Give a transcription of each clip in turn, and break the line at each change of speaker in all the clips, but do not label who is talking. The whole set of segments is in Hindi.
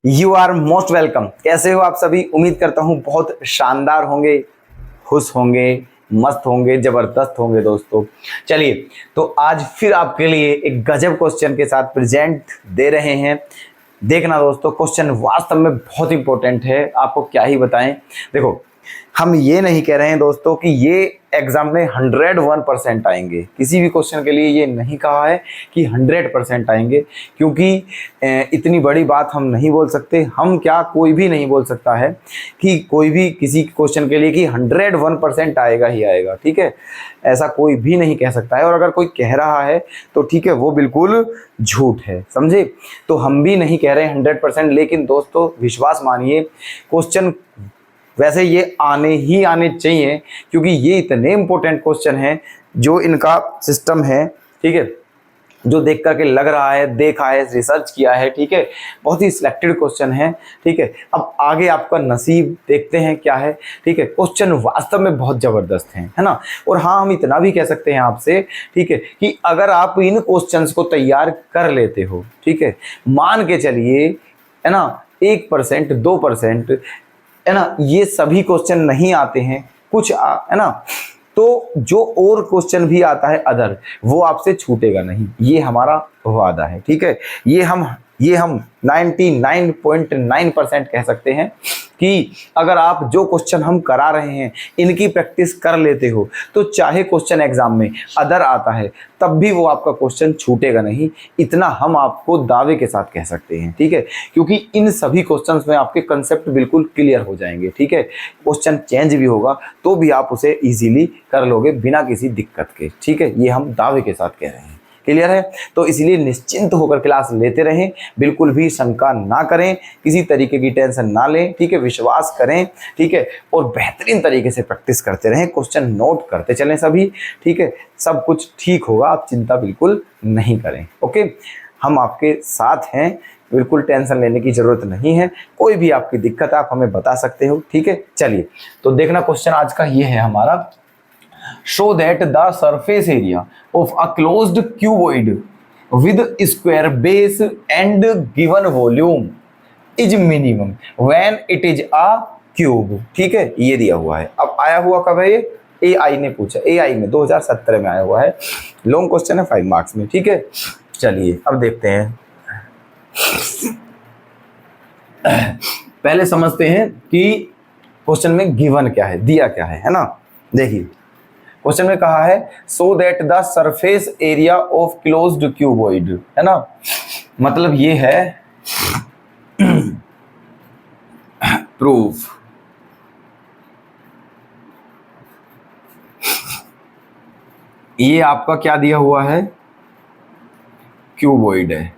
You are most welcome. कैसे हो आप सभी? उम्मीद करता हूँ बहुत शानदार होंगे, खुश होंगे, मस्त होंगे, जबरदस्त होंगे दोस्तों। चलिए, तो आज फिर आपके लिए एक गजब क्वेश्चन के साथ प्रेजेंट दे रहे हैं। देखना दोस्तों, क्वेश्चन वास्तव में बहुत इंपॉर्टेंट है, आपको क्या ही बताएं। देखो, हम ये नहीं कह रहे हैं दोस्तों कि ये एग्जाम में 101% आएंगे। किसी भी क्वेश्चन के लिए ये नहीं कहा है कि 100% आएंगे, क्योंकि इतनी बड़ी बात हम नहीं बोल सकते। हम क्या, कोई भी नहीं बोल सकता है कि कोई भी किसी क्वेश्चन के लिए कि 101% आएगा ही आएगा। ठीक है, ऐसा कोई भी नहीं कह सकता है। और अगर कोई कह रहा है तो ठीक है, वो बिल्कुल झूठ है, समझे। तो हम भी नहीं कह रहे 100%, लेकिन दोस्तों विश्वास मानिए, क्वेश्चन वैसे ये आने ही आने चाहिए, क्योंकि ये इतने इंपॉर्टेंट क्वेश्चन हैं जो इनका सिस्टम है। ठीक है, जो देख करके लग रहा है, देखा है, रिसर्च किया है। ठीक है, बहुत ही सिलेक्टेड क्वेश्चन है। ठीक है, अब आगे आपका नसीब देखते हैं क्या है। ठीक है, क्वेश्चन वास्तव में बहुत जबरदस्त हैं, है ना। और हाँ, हम इतना भी कह सकते हैं आपसे, ठीक है, कि अगर आप इन क्वेश्चंस को तैयार कर लेते हो, ठीक है, मान के चलिए, है ना, 1%, 2%, है ना, ये सभी क्वेश्चन नहीं आते हैं, कुछ है ना, तो जो और क्वेश्चन भी आता है अदर, वो आपसे छूटेगा नहीं, ये हमारा वादा है। ठीक है, ये हम 99.9% कह सकते हैं कि अगर आप जो क्वेश्चन हम करा रहे हैं इनकी प्रैक्टिस कर लेते हो, तो चाहे क्वेश्चन एग्जाम में अदर आता है तब भी वो आपका क्वेश्चन छूटेगा नहीं। इतना हम आपको दावे के साथ कह सकते हैं। ठीक है, क्योंकि इन सभी क्वेश्चंस में आपके कंसेप्ट बिल्कुल क्लियर हो जाएंगे। ठीक है, क्वेश्चन चेंज भी होगा तो भी आप उसे इजीली कर लोगे बिना किसी दिक्कत के। ठीक है, ये हम दावे के साथ कह रहे हैं। क्लियर है? तो इसलिए निश्चिंत होकर क्लास लेते रहें, बिल्कुल भी शंका ना करें, किसी तरीके की टेंशन ना लें। ठीक है, विश्वास करें। ठीक है, और बेहतरीन तरीके से प्रैक्टिस करते रहें, क्वेश्चन नोट करते चलें सभी। ठीक है, सब कुछ ठीक होगा, आप चिंता बिल्कुल नहीं करें। ओके, हम आपके साथ हैं, बिल्कुल टेंशन लेने की जरूरत नहीं है। कोई भी आपकी दिक्कत आप हमें बता सकते हो। ठीक है, चलिए तो देखना, क्वेश्चन आज का ये है हमारा, show that the surface area of a closed cuboid with square base and given volume is minimum when it is a cube। ठीक है, ये दिया हुआ है। अब आया हुआ कब है ये? AI ने पूछा, AI में 2017 में आया हुआ है। लॉन्ग क्वेश्चन है, 5 मार्क्स में। ठीक है, चलिए अब देखते हैं। पहले समझते हैं कि क्वेश्चन में गिवन क्या है, दिया क्या है ना। देखिए, क्वेश्चन में कहा है so that the surface area of closed cuboid, है ना, मतलब ये है प्रूफ। ये आपका क्या दिया हुआ है? क्यूबॉइड है।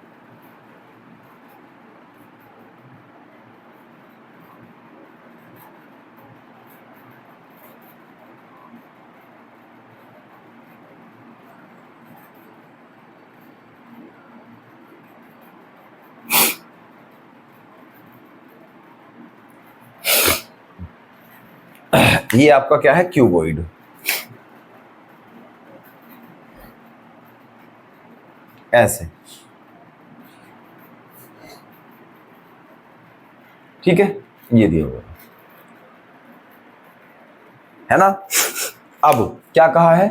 ये आपका क्या है? क्यूबॉइड। ऐसे, ठीक है, ये दिया हुआ है ना। अब क्या कहा है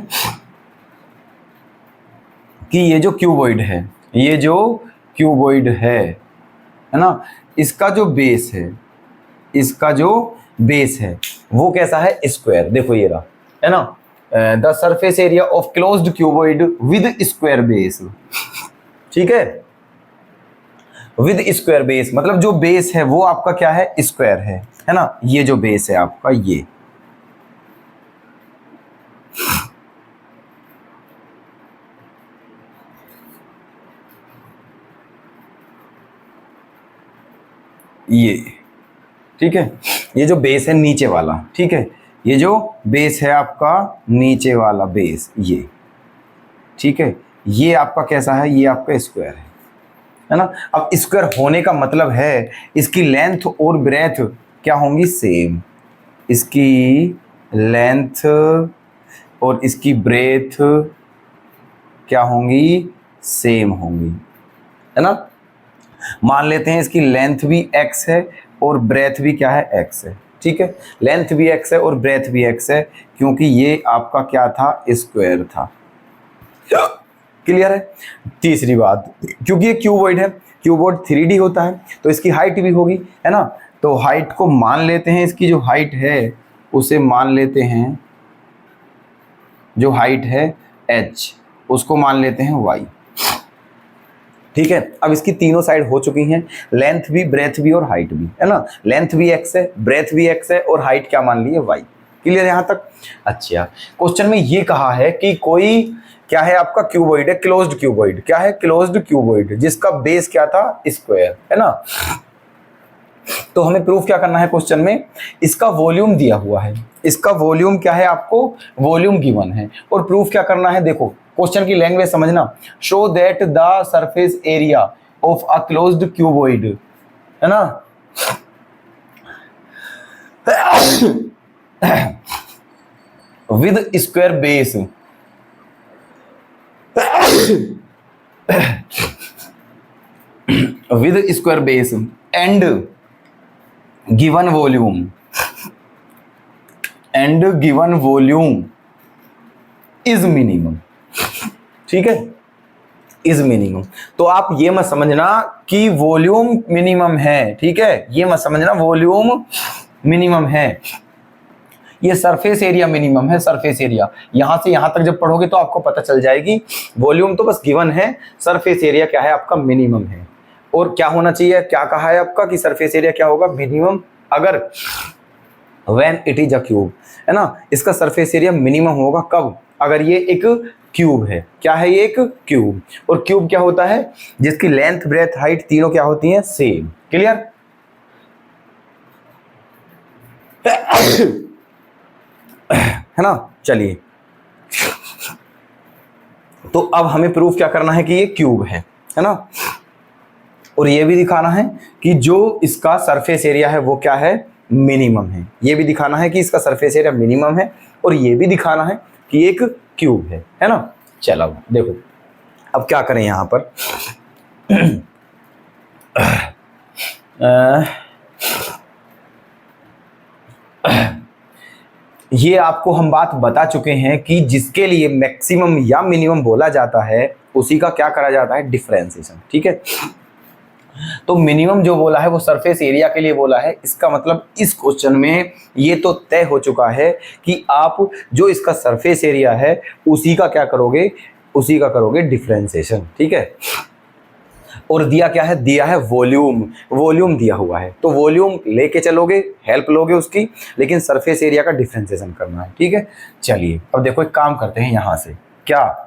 कि ये जो क्यूबॉइड है, ये जो क्यूबॉइड है ना, इसका जो बेस है, इसका जो बेस है वो कैसा है? स्क्वायर। देखो ये रहा, है ना, the surface area of closed cuboid with square base. ठीक है, विद स्क्वायर बेस मतलब जो बेस है वो आपका क्या है? स्क्वायर है ना। ये जो बेस है आपका, ये ठीक है, ये जो बेस है नीचे वाला, ठीक है, ये जो बेस है आपका नीचे वाला बेस, ये ठीक है, ये आपका कैसा है? ये आपका स्क्वायर है ना। अब स्क्वायर होने का मतलब है इसकी लेंथ और ब्रेथ क्या होंगी? सेम। इसकी लेंथ और इसकी ब्रेथ क्या होंगी? सेम होंगी, है ना। मान लेते हैं इसकी लेंथ भी x है और ब्रेथ भी क्या है, x है। ठीक है, लेंथ भी x है और ब्रेथ भी x है, क्योंकि ये आपका क्या था, स्क्वायर था। क्लियर है। तीसरी बात, क्योंकि ये क्यूबॉइड है, क्यूबॉइड 3D होता है तो इसकी हाइट भी होगी, है ना। तो हाइट को मान लेते हैं, इसकी जो हाइट है उसे मान लेते हैं, जो हाइट है h, उसको मान लेते हैं y। ठीक है, अब इसकी तीनों साइड हो चुकी हैं, लेंथ भी, ब्रेथ भी और हाइट भी, है ना। लेंथ भी x है, ब्रेथ भी x है और हाइट क्या मान ली है, y। क्लियर है यहां तक। अच्छा, क्वेश्चन में ये कहा है कि कोई क्या है आपका क्यूबॉइड है, क्लोज्ड क्यूबॉइड। क्या है, क्लोज्ड क्यूबॉइड, जिसका बेस क्या था, स्क्वायर, है ना। तो हमें प्रूफ क्या करना है क्वेश्चन में, इसका वॉल्यूम दिया हुआ है, इसका वॉल्यूम क्या है, आपको वॉल्यूम गिवन है, और प्रूफ क्या करना है। देखो क्वेश्चन की लैंग्वेज समझना, show that the surface area of a closed cuboid, है ना। With square base with square base and given volume is minimum। ठीक है, इज मिनिमम। तो आप ये मत समझना कि वॉल्यूम मिनिमम है, ठीक है, ये मत समझना वॉल्यूम मिनिमम है, ये सरफेस एरिया मिनिमम है। सरफेस एरिया यहां से यहां तक जब पढ़ोगे तो आपको पता चल जाएगी, वॉल्यूम तो बस गिवन है, सरफेस एरिया क्या है आपका, मिनिमम है। और क्या होना चाहिए, क्या कहा है आपका कि सरफेस एरिया क्या होगा, मिनिमम, अगर when it is a cube, है ना। इसका सरफेस एरिया मिनिमम होगा कब, अगर ये एक क्यूब है। क्या है ये, एक क्यूब। और क्यूब क्या होता है, जिसकी लेंथ, ब्रेथ, हाइट तीनों क्या होती हैं, सेम। क्लियर। है ना। चलिए, तो अब हमें प्रूफ क्या करना है कि ये क्यूब है ना। और ये भी दिखाना है कि जो इसका सरफेस एरिया है वो क्या है, मिनिमम है। ये भी दिखाना है कि इसका सरफेस एरिया मिनिमम है, और ये भी दिखाना है कि एक क्यूब है ना। चलो देखो अब क्या करें यहां पर। ये आपको हम बात बता चुके हैं कि जिसके लिए मैक्सिमम या मिनिमम बोला जाता है उसी का क्या करा जाता है, डिफरेंशिएशन। ठीक है, तो मिनिमम जो बोला है वो सरफेस एरिया के लिए बोला है। इसका मतलब इस क्वेश्चन में ये तो तय हो चुका है कि आप जो इसका सरफेस एरिया है उसी का क्या करोगे, उसी का करोगे डिफरेंशिएशन। ठीक है, और दिया क्या है, दिया है वॉल्यूम, वॉल्यूम दिया हुआ है तो वॉल्यूम लेके चलोगे, हेल्प लोगे उसकी, लेकिन सरफेस एरिया का डिफरेंशिएशन करना है। ठीक है, चलिए अब देखो एक काम करते हैं यहां से, क्या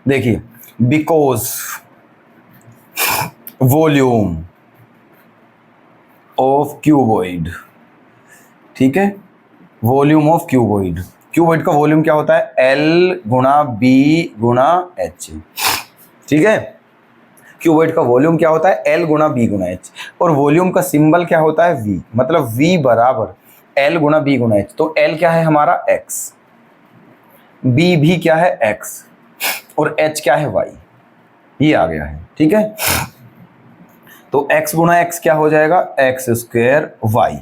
देखिए, बिकॉज वॉल्यूम ऑफ क्यूबॉइड, ठीक है, वॉल्यूम ऑफ क्यूबॉइड, क्यूबॉइड का वॉल्यूम क्या होता है, L गुणा B गुणा H। ठीक है, क्यूबॉइड का वॉल्यूम क्या होता है, L गुणा B गुणा H, और वॉल्यूम का सिंबल क्या होता है, V, मतलब V बराबर L गुणा B गुणा H। तो L क्या है हमारा X, B भी क्या है X, और H क्या है Y, ये आ गया है। ठीक है, तो X गुणा X क्या हो जाएगा, X स्क्वायर Y।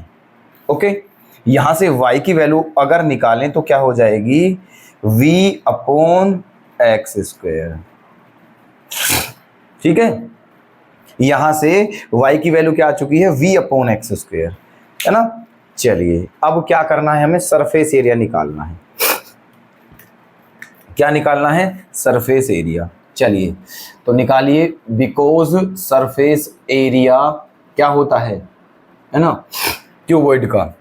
ओके, यहां से y की वैल्यू अगर निकालें तो क्या हो जाएगी, v अपॉन एक्स स्क्वायर। ठीक है, यहां से y की वैल्यू क्या आ चुकी है, v अपॉन एक्स स्क्वायर, है ना। चलिए अब क्या करना है, हमें सरफेस एरिया निकालना है। क्या निकालना है, सरफेस एरिया। चलिए तो निकालिए, बिकॉज सरफेस एरिया क्या होता है ना, क्यूबॉइड का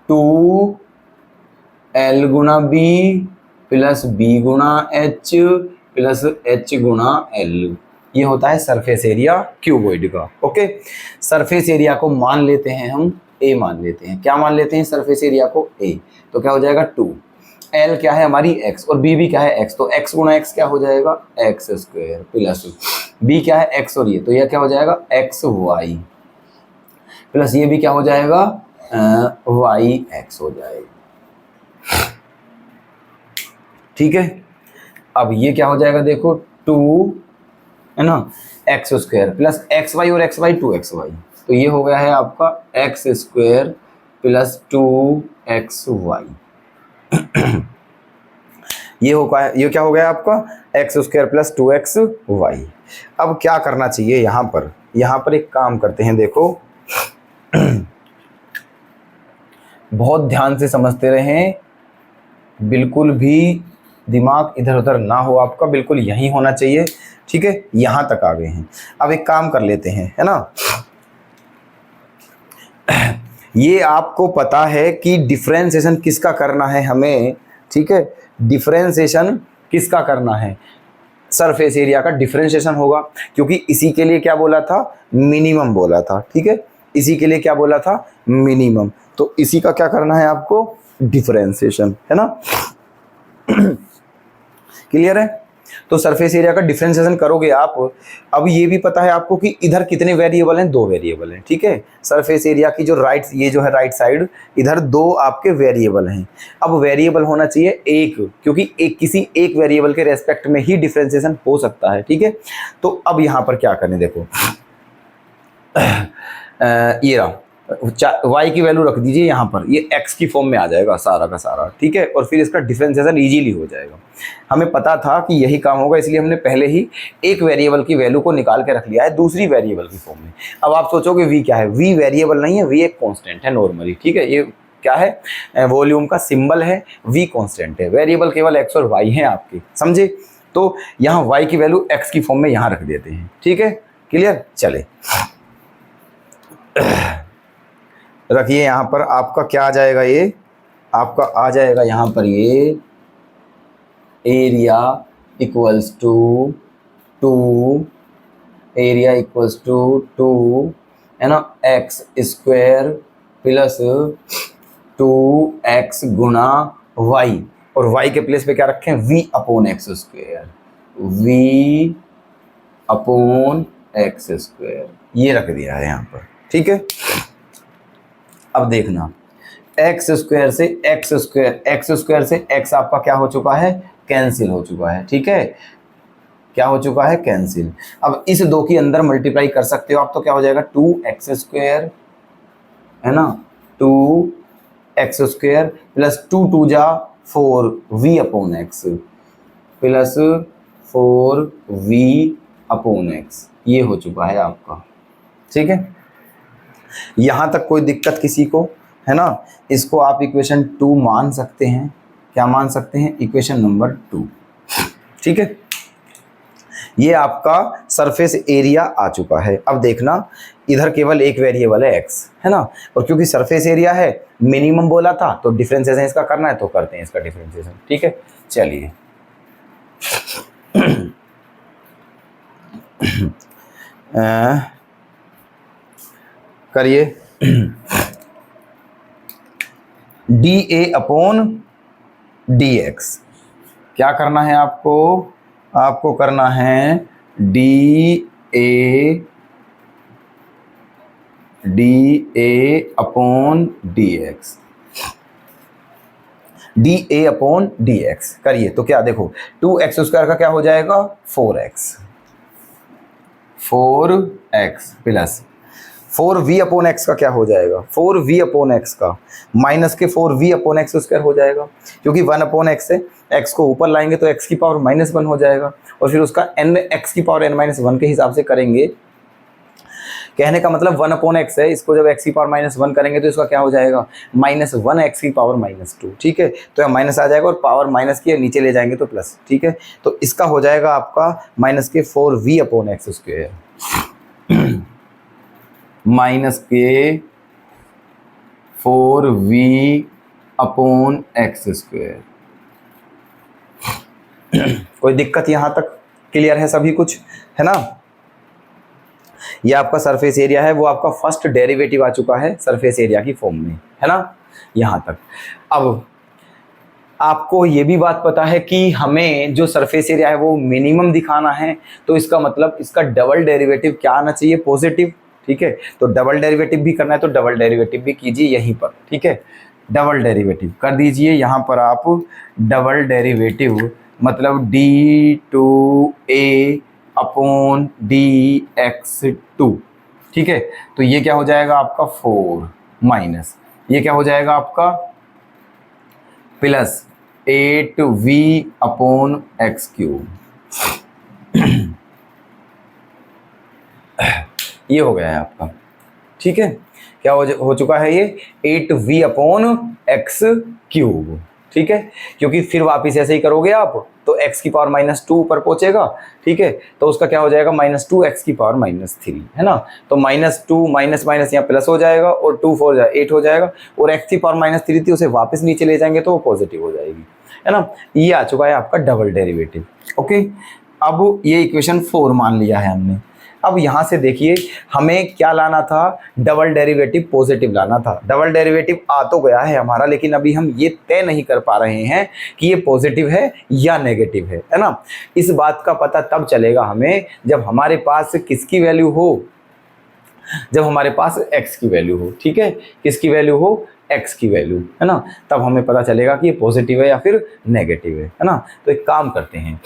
2L गुणा बी प्लस बी गुणा एच प्लस एच गुणा एल, ये होता है सरफेस एरिया क्यूबॉइड का। ओके, सरफेस एरिया को मान लेते हैं हम ए, मान लेते हैं, क्या मान लेते हैं, सरफेस एरिया को ए। तो क्या हो जाएगा 2, एल क्या है हमारी एक्स, और बी भी क्या है एक्स, तो एक्स गुणा एक्स क्या हो जाएगा, एक्स स्क्वायर प्लस बी क्या है एक्स, और ये तो यह क्या हो जाएगा एक्स वाई, प्लस ये भी क्या हो जाएगा वाई एक्स हो जाएगा। ठीक है, अब ये क्या हो जाएगा देखो, 2 है ना x square plus x y और एक्स वाई 2xy, तो ये हो गया है आपका एक्स स्क्वायर प्लस 2xy। ये क्या हो गया आपका एक्स स्क्वायर प्लस 2xy। अब क्या करना चाहिए यहाँ पर एक काम करते हैं, देखो बहुत ध्यान से समझते रहें, बिल्कुल भी दिमाग इधर उधर ना हो आपका, बिल्कुल यही होना चाहिए, ठीक है। यहाँ तक आ गए हैं, अब एक काम कर लेते हैं, है ना। ये आपको पता है कि डिफरेंशिएशन किसका करना है हमें, ठीक है। डिफरेंशिएशन किसका करना है, सरफेस एरिया का डिफरेंशिएशन होगा, क्योंकि इसी के लिए क्या बोला था, मिनिमम बोला था, ठीक है। इसी के लिए क्या बोला था, मिनिमम, तो इसी का क्या करना है आपको, डिफरेंशिएशन, है ना। क्लियर है। तो सरफेस एरिया का डिफरेंशिएशन करोगे आप। अब ये भी पता है आपको कि इधर कितने वेरिएबल हैं, 2 वेरिएबल हैं, ठीक है। सरफेस एरिया की जो ये जो है राइट साइड, इधर 2 आपके वेरिएबल हैं। अब वेरिएबल होना चाहिए एक, क्योंकि किसी एक वेरिएबल के रेस्पेक्ट में ही डिफरेंशिएशन हो सकता है, ठीक है। तो अब यहाँ पर क्या करें, देखो ये रहा, y की वैल्यू रख दीजिए यहाँ पर, ये x की फॉर्म में आ जाएगा सारा का सारा, ठीक है। और फिर इसका डिफरेंशिएशन इजीली हो जाएगा। हमें पता था कि यही काम होगा, इसलिए हमने पहले ही एक वेरिएबल की वैल्यू को निकाल के रख लिया है दूसरी वेरिएबल की फॉर्म में। अब आप सोचोगे v क्या है, v वेरिएबल नहीं है, v एक कॉन्स्टेंट है नॉर्मली, ठीक है। ये क्या है, वॉल्यूम का सिंबल है, v कॉन्स्टेंट है, वेरिएबल केवल x और y हैं आपके, समझे। तो यहाँ y की वैल्यू x की फॉर्म में यहाँ रख देते हैं, ठीक है। क्लियर, चले रखिए। यहाँ पर आपका क्या आ जाएगा, ये आपका आ जाएगा यहाँ पर, ये area equals to 2, area equals to 2 है ना, एक्स स्क्वायर प्लस 2x गुना y, और y के प्लेस पे क्या रखें, v upon x square, v upon x square, ये रख दिया है यहाँ पर, ठीक है। अब देखना, एक्स स्क्वायर से एक्स से एक्स आपका क्या हो चुका है, कैंसिल हो चुका है, ठीक है। क्या हो चुका है, कैंसिल। अब इस 2 की अंदर मल्टीप्लाई कर सकते हो आप, तो क्या हो जाएगा 2x स्क्वायर, है ना, 2x स्क्वायर प्लस 2 2 जा 4 v upon x plus 4v upon x, ये हो चुका है आपका, ठीक है। यहाँ तक कोई दिक्कत किसी को, है ना। इसको आप इक्वेशन 2 मान सकते हैं, क्या मान सकते हैं, इक्वेशन नंबर 2, ठीक है। ये आपका सरफेस एरिया आ चुका है। अब देखना, इधर केवल एक वेरिएबल है x, है ना, और क्योंकि सरफेस एरिया है, मिनिमम बोला था, तो डिफरेंशिएशन इसका करना है, तो करते हैं इसका डिफरेंशिएशन, ठीक है। चलिए करिए, D A upon D x, क्या करना है आपको, आपको करना है D A upon D x, D A upon D x करिए। तो क्या देखो, 2x स्क्वायर का क्या हो जाएगा, 4x plus 4v upon x का क्या हो जाएगा, 4v अपॉन एक्स का माइनस के 4v अपॉन एक्स स्क्वायर हो जाएगा, क्योंकि 1 अपॉन एक्स है, x को ऊपर लाएंगे तो x की पावर -1 हो जाएगा, और फिर उसका n x की पावर n-1 के हिसाब से करेंगे। कहने का मतलब 1 अपॉन एक्स है, इसको जब x की पावर -1 करेंगे तो इसका क्या हो जाएगा, -1x की पावर -2, ठीक है। तो यहाँ माइनस आ जाएगा और पावर माइनस की नीचे ले जाएंगे तो प्लस, ठीक है। तो इसका हो जाएगा आपका माइनस के 4v upon x square minus के 4v अपॉन एक्स स्क्वायर। कोई दिक्कत यहाँ तक क्लियर है सभी कुछ, है ना। ये आपका सरफेस एरिया है, वो आपका फर्स्ट डेरिवेटिव आ चुका है सरफेस एरिया की फॉर्म में, है ना, यहाँ तक। अब आपको ये भी बात पता है कि हमें जो सरफेस एरिया है वो मिनिमम दिखाना है, तो इसका मतलब इसका डबल डेरिवेटिव क्या आना चाहिए, पॉजिटिव, ठीक है। तो डबल डेरिवेटिव भी करना है तो डबल डेरिवेटिव भी कीजिए यहीं पर, ठीक है। डबल डेरिवेटिव कर दीजिए यहाँ पर आप, डबल डेरिवेटिव मतलब d2a अपॉन dx2, ठीक है। तो ये क्या हो जाएगा आपका 4 माइनस ये क्या हो जाएगा आपका plus 8v upon x cube. ये हो गया है आपका, ठीक है। क्या हो चुका है ये 8v अपॉन एक्स क्यूब, ठीक है। क्योंकि फिर वापिस ऐसे ही करोगे आप तो x की पावर -2 ऊपर पहुंचेगा, ठीक है। तो उसका क्या हो जाएगा -2 x की पावर -3, है ना। तो -2 माइनस माइनस यहाँ प्लस हो जाएगा और 2 4 8 हो जाएगा, और x की पावर -3 थी उसे वापस नीचे ले जाएंगे तो वो पॉजिटिव हो जाएगी, है ना। ये आ चुका है आपका डबल डेरिवेटिव, ओके। अब ये इक्वेशन 4 मान लिया है हमने। अब यहाँ से देखिए हमें क्या लाना था, डबल डेरिवेटिव पॉजिटिव लाना था। डबल डेरिवेटिव आ तो गया है हमारा, लेकिन अभी हम ये तय नहीं कर पा रहे हैं कि ये पॉजिटिव है या नेगेटिव है ना। इस बात का पता तब चलेगा हमें जब हमारे पास किसकी वैल्यू हो, जब हमारे पास x की वैल्यू हो, ठीक है। किसकी वैल्यू हो, x की वैल्यू, है ना। तब हमें पता चलेगा कि ये पॉजिटिव है या फिर नेगेटिव है ना। तो एक काम करते हैं,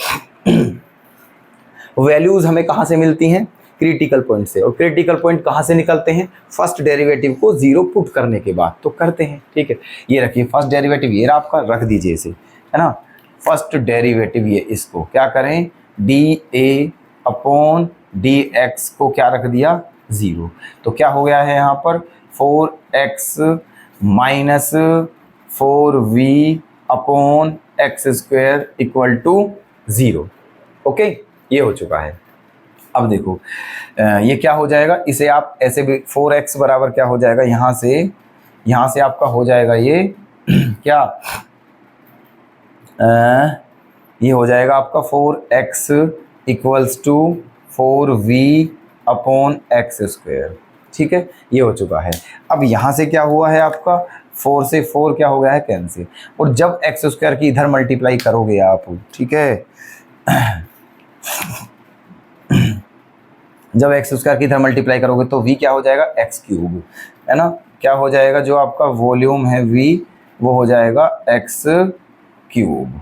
वैल्यूज हमें कहाँ से मिलती हैं, क्रिटिकल पॉइंट से। और क्रिटिकल पॉइंट कहाँ से निकलते हैं, फर्स्ट डेरिवेटिव को 0 पुट करने के बाद तो करते हैं, ठीक है। ये रखिए फर्स्ट डेरिवेटिव, ये रहा आपका, रख दीजिए इसे, है ना। फर्स्ट डेरिवेटिव ये, इसको क्या करें, dA अपॉन dx को क्या रख दिया 0। तो क्या हो गया है यहाँ पर 4x minus 4v upon x square equal to 0, okay. ये हो चुका है। अब देखो ये क्या हो जाएगा, इसे आप ऐसे भी 4x बराबर क्या हो जाएगा, यहाँ से आपका हो जाएगा ये क्या ये हो जाएगा आपका 4x equals to 4v upon x square, ठीक है। ये हो चुका है। अब यहाँ से क्या हुआ है आपका 4 से 4 क्या हो गया है कैंसिल, और जब एक्स स्क्वायर की इधर मल्टीप्लाई करोगे आप, ठीक है, जब एक्स स्क्वायर की इधर मल्टीप्लाई करोगे तो v क्या हो जाएगा एक्स क्यूब, है ना। क्या हो जाएगा, जो आपका वॉल्यूम है v वो हो जाएगा एक्स क्यूब,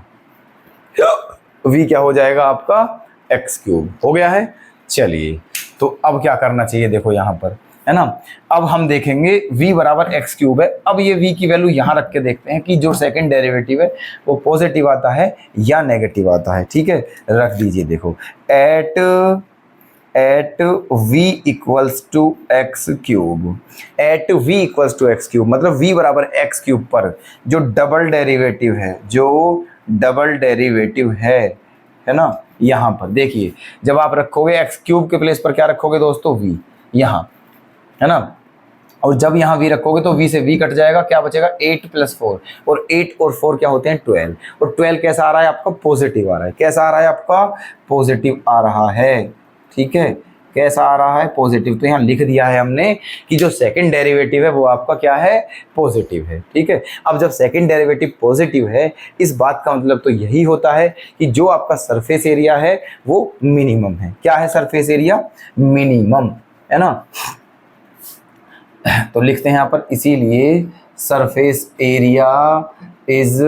v क्या हो जाएगा आपका एक्स क्यूब, हो गया है। चलिए तो अब क्या करना चाहिए, देखो यहाँ पर, है ना। अब हम देखेंगे v बराबर एक्स क्यूब है। अब ये v की वैल्यू यहाँ रख के देखते हैं कि जो सेकंड डेरिवेटिव है वो पॉजिटिव आता है या नेगेटिव आता है, ठीक है। रख दीजिए, देखो eight v equals to x cube, eight v equals to x cube मतलब v बराबर एक्स क्यूब पर जो डबल डेरिवेटिव है ना, यहाँ पर देखिए जब आप रखोगे एक्स क्यूब के प्लेस पर क्या रखोगे दोस्तों, v यहाँ, है ना। और जब यहाँ v रखोगे तो v से v कट जाएगा, क्या बचेगा 8 + 4, और 8 और 4 क्या होते हैं 12, और 12 कैसा आ रहा है आपका पॉजिटिव आ रहा है, कैसा आ रहा है आपका पॉजिटिव आ रहा है, ठीक है। कैसा आ रहा है पॉजिटिव, तो यहाँ लिख दिया है हमने कि जो सेकंड डेरिवेटिव है वो आपका क्या है पॉजिटिव है, ठीक है। अब जब सेकंड डेरिवेटिव पॉजिटिव है, इस बात का मतलब तो यही होता है कि जो आपका सरफेस एरिया है वो मिनिमम है। क्या है सरफेस एरिया, मिनिमम, है ना। तो लिखते हैं यहाँ पर, इसीलिए surface area is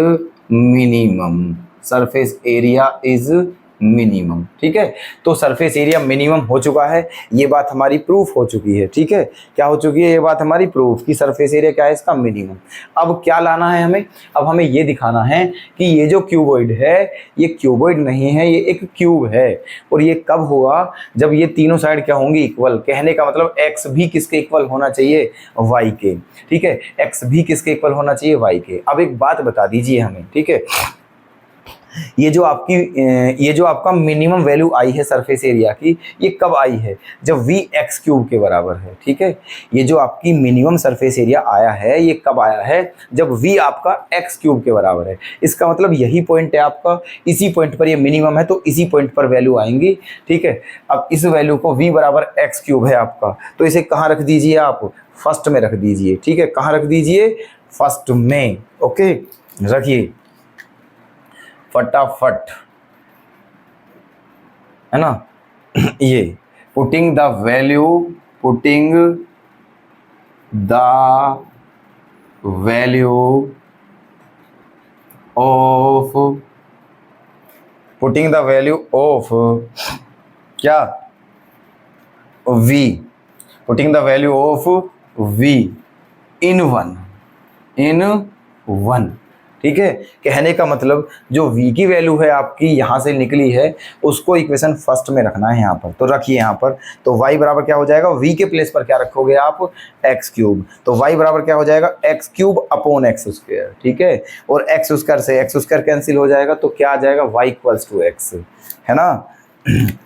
minimum, surface area is minimum, ठीक है। तो सरफेस एरिया मिनिमम हो चुका है, ये बात हमारी प्रूफ हो चुकी है, ठीक है। क्या हो चुकी है ये बात हमारी प्रूफ कि सरफेस एरिया क्या है इसका मिनिमम। अब क्या लाना है हमें, अब हमें ये दिखाना है कि ये जो क्यूबॉइड है ये क्यूबॉइड नहीं है, ये एक क्यूब है। और ये कब होगा, जब ये तीनों साइड क्या होंगी इक्वल। कहने का मतलब एक्स भी किसके इक्वल होना चाहिए, वाई के, ठीक है। एक्स भी किसके इक्वल होना चाहिए, वाई के। अब एक बात बता दीजिए हमें, ठीक है, ये जो आपका मिनिमम वैल्यू आई है सरफेस एरिया की, ये कब आई है, जब v एक्स क्यूब के बराबर है, ठीक है। ये जो आपकी मिनिमम सरफेस एरिया आया है ये कब आया है, जब v आपका एक्स क्यूब के बराबर है। इसका मतलब यही पॉइंट है आपका, इसी पॉइंट पर ये मिनिमम है तो इसी पॉइंट पर वैल्यू आएंगी, ठीक है। अब इस वैल्यू को v बराबर एक्स क्यूब है आपका, तो इसे कहाँ रख दीजिए आप, फर्स्ट में रख दीजिए, ठीक है। कहाँ रख दीजिए, फर्स्ट में, ओके। रखिए फटाफट, है ना। ये putting the value of putting the value of क्या v, putting the value of v in one, ठीक है। कहने का मतलब जो v की वैल्यू है आपकी यहां से निकली है उसको इक्वेशन फर्स्ट में रखना है यहाँ पर, तो रखिए यहाँ पर। तो y बराबर क्या हो जाएगा, v के प्लेस पर क्या रखोगे आप, एक्स क्यूब, तो y बराबर क्या हो जाएगा, x cube upon x square, ठीक है। और एक्स स्क्वायर से एक्स स्क्वायर कैंसिल हो जाएगा तो क्या आ जाएगा, y इक्वल्स टू एक्स, है ना।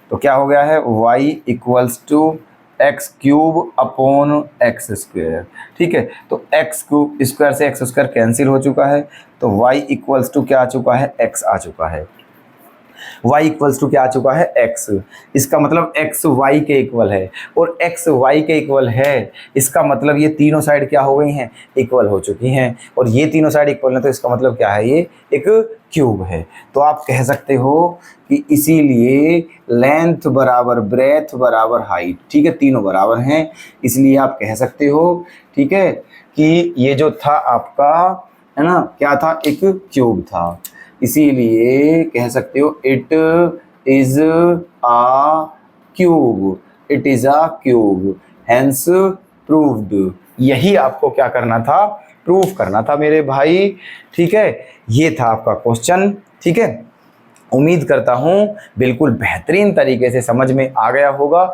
तो क्या हो गया है, y equals to x cube upon x square, ठीक है। तो एक्स क्यूब स्क्वायर से एक्स स्क्वायर कैंसिल हो चुका है, तो y इक्वल्स टू क्या आ चुका है, x आ चुका है। y इक्वल्स टू क्या आ चुका है, x। इसका मतलब x y के इक्वल है, और x y के इक्वल है इसका मतलब ये तीनों साइड क्या हो गई हैं, इक्वल हो चुकी हैं। और ये तीनों साइड इक्वल है तो इसका मतलब क्या है, ये एक क्यूब है। तो आप कह सकते हो कि इसीलिए लेंथ बराबर ब्रेथ बराबर हाइट, ठीक है, तीनों बराबर हैं, इसलिए आप कह सकते हो, ठीक है, कि ये जो था आपका, है ना, क्या था, एक क्यूब था। इसीलिए कह सकते हो it is a cube, it is a cube, hence proved. यही आपको क्या करना था, प्रूफ करना था मेरे भाई, ठीक है। ये था आपका क्वेश्चन, ठीक है। उम्मीद करता हूं बिल्कुल बेहतरीन तरीके से समझ में आ गया होगा,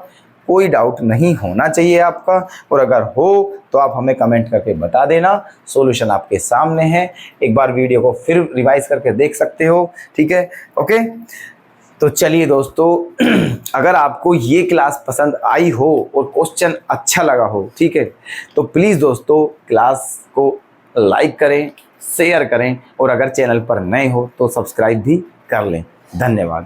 कोई डाउट नहीं होना चाहिए आपका, और अगर हो तो आप हमें कमेंट करके बता देना। सॉल्यूशन आपके सामने है, एक बार वीडियो को फिर रिवाइज करके देख सकते हो, ठीक है, ओके। तो चलिए दोस्तों, अगर आपको ये क्लास पसंद आई हो और क्वेश्चन अच्छा लगा हो, ठीक है, तो प्लीज़ दोस्तों क्लास को लाइक करें, शेयर करें, और अगर चैनल पर नए हो तो सब्सक्राइब भी कर लें। धन्यवाद।